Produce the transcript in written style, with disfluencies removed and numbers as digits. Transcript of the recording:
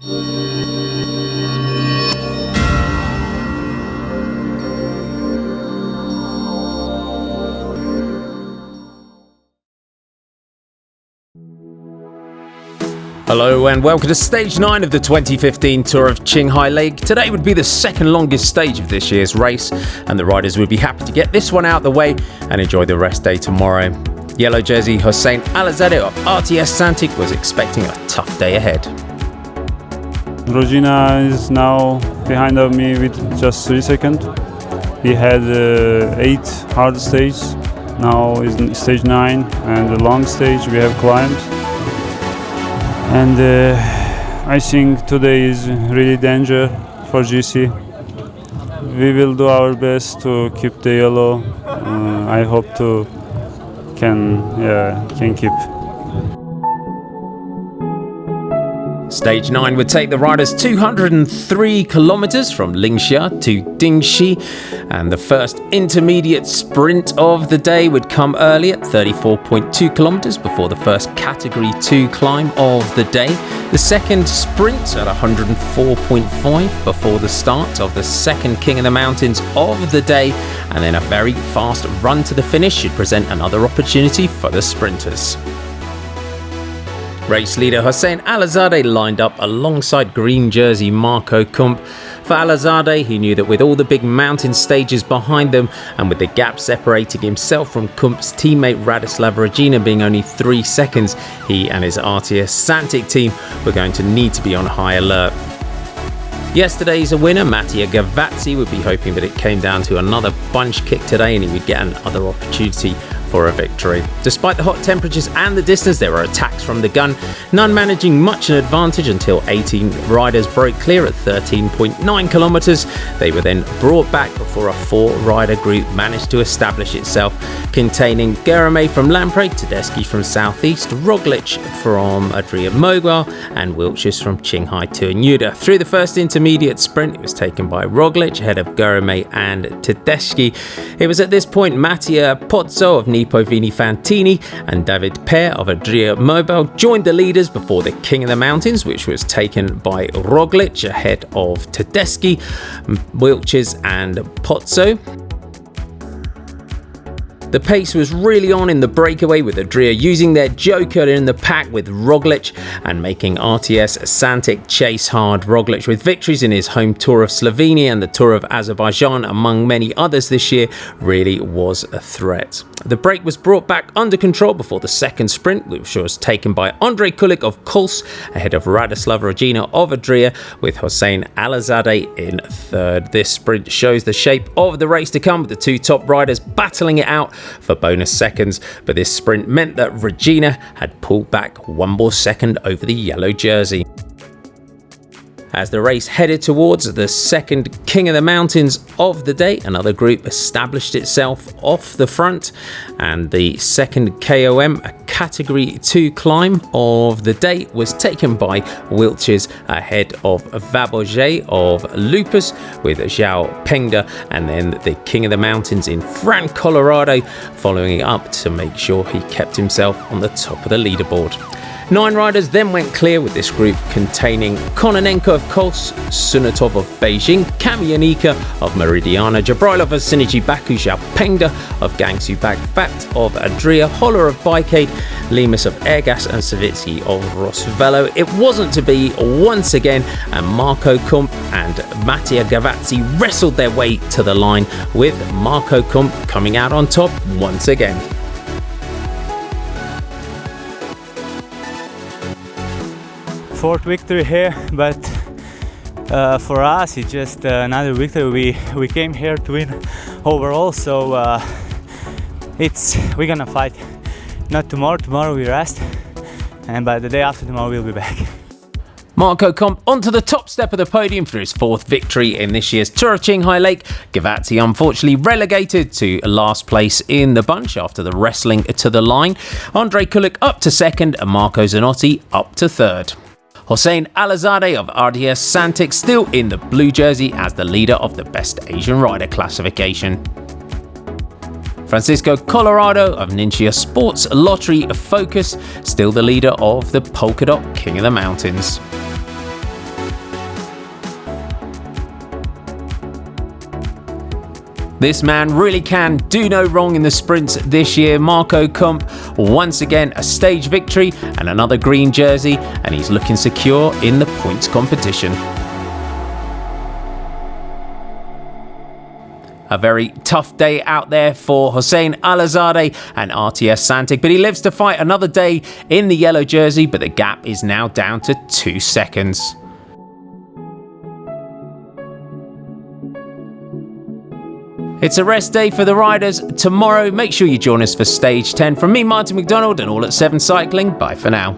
Hello and welcome to Stage 9 of the 2015 Tour of Qinghai Lake. Today would be the second longest stage of this year's race, and the riders would be happy to get this one out of the way and enjoy the rest day tomorrow. Yellow jersey Hossein Alazadeh of RTS Santic was expecting a tough day ahead. Regina is now behind of me with just 3 seconds. He had 8 hard stages, now is in stage 9, and the long stage we have climbed. And I think today is really danger for GC. We will do our best to keep the yellow. I hope to can keep. Stage 9 would take the riders 203 kilometers from Lingxia to Dingxi, and the first intermediate sprint of the day would come early at 34.2 kilometers before the first Category 2 climb of the day. The second sprint at 104.5 before the start of the second King of the Mountains of the day, and then a very fast run to the finish should present another opportunity for the sprinters. Race leader Hossein Alazadeh lined up alongside green jersey Marco Kump. For Alazadeh, he knew that with all the big mountain stages behind them and with the gap separating himself from Kump's teammate Radoslav Regina being only 3 seconds, he and his RTS Santic team were going to need to be on high alert. Yesterday's winner, Mattia Gavazzi, would be hoping that it came down to another bunch kick today and he would get another opportunity for a victory. Despite the hot temperatures and the distance, there were attacks from the gun, none managing much an advantage until 18 riders broke clear at 13.9 kilometers. They were then brought back before a 4-rider group managed to establish itself, containing Gerame from Lamprey, Tedeschi from Southeast, Roglic from Adria Moguel, and Wilches from Qinghai Tuanyuda. Through the first intermediate sprint, it was taken by Roglic ahead of Gerame and Tedeschi. It was at this point Mattia Pozzo of Nipovini Fantini and David Pear of Adria Moguel joined the leaders before the King of the Mountains, which was taken by Roglic ahead of Tedeschi, Wilches and Pozzo. The pace was really on in the breakaway, with Adria using their joker in the pack with Roglic and making RTS Santic chase hard. Roglic, with victories in his home Tour of Slovenia and the Tour of Azerbaijan among many others this year, really was a threat. The break was brought back under control before the second sprint, which was taken by Andrei Kulik of Kuls ahead of Radoslav Regina of Adria, with Hossein Alazadeh in third. This sprint shows the shape of the race to come, with the two top riders battling it out for bonus seconds, but this sprint meant that Regina had pulled back 1 more second over the yellow jersey. As the race headed towards the second King of the Mountains of the day, another group established itself off the front, and the second KOM, a Category 2 climb of the day, was taken by Wilches ahead of Vaboge of Lupus, with João Pengda, and then the King of the Mountains in Fran Colorado following up to make sure he kept himself on the top of the leaderboard. 9 riders then went clear, with this group containing Kononenko of Kos, Sunatov of Beijing, Kamyanika of Meridiana, Jabrailov of Sinigi Baku, João Pengda of Gangsu Bagbat of Adria, Holler of Bikade, Lemus of Airgas and Savitsky of Rosvelo. It wasn't to be once again, and Marco Kump and Mattia Gavazzi wrestled their way to the line, with Marco Kump coming out on top once again. Fourth victory here, but for us it's just another victory. We came here to win overall, so we're gonna fight. Not tomorrow. Tomorrow we rest, and by the day after tomorrow we'll be back. Marco Kump onto the top step of the podium for his 4th victory in this year's Tour of Qinghai Lake. Gavazzi unfortunately relegated to last place in the bunch after the wrestling to the line. Andrei Kulik up to 2nd and Marco Zanotti up to 3rd. Hossein Alazadeh of RTS Santic still in the blue jersey as the leader of the Best Asian Rider classification. Francisco Colorado of Ninja Sports Lottery Focus still the leader of the Polka Dot King of the Mountains. This man really can do no wrong in the sprints this year. Marco Kump, once again a stage victory and another green jersey, and he's looking secure in the points competition. A very tough day out there for Hossein Alazadeh and RTS Santic, but he lives to fight another day in the yellow jersey, but the gap is now down to 2 seconds. It's a rest day for the riders tomorrow. Make sure you join us for stage 10. From me, Martin McDonald, and all at 7 Cycling. Bye for now.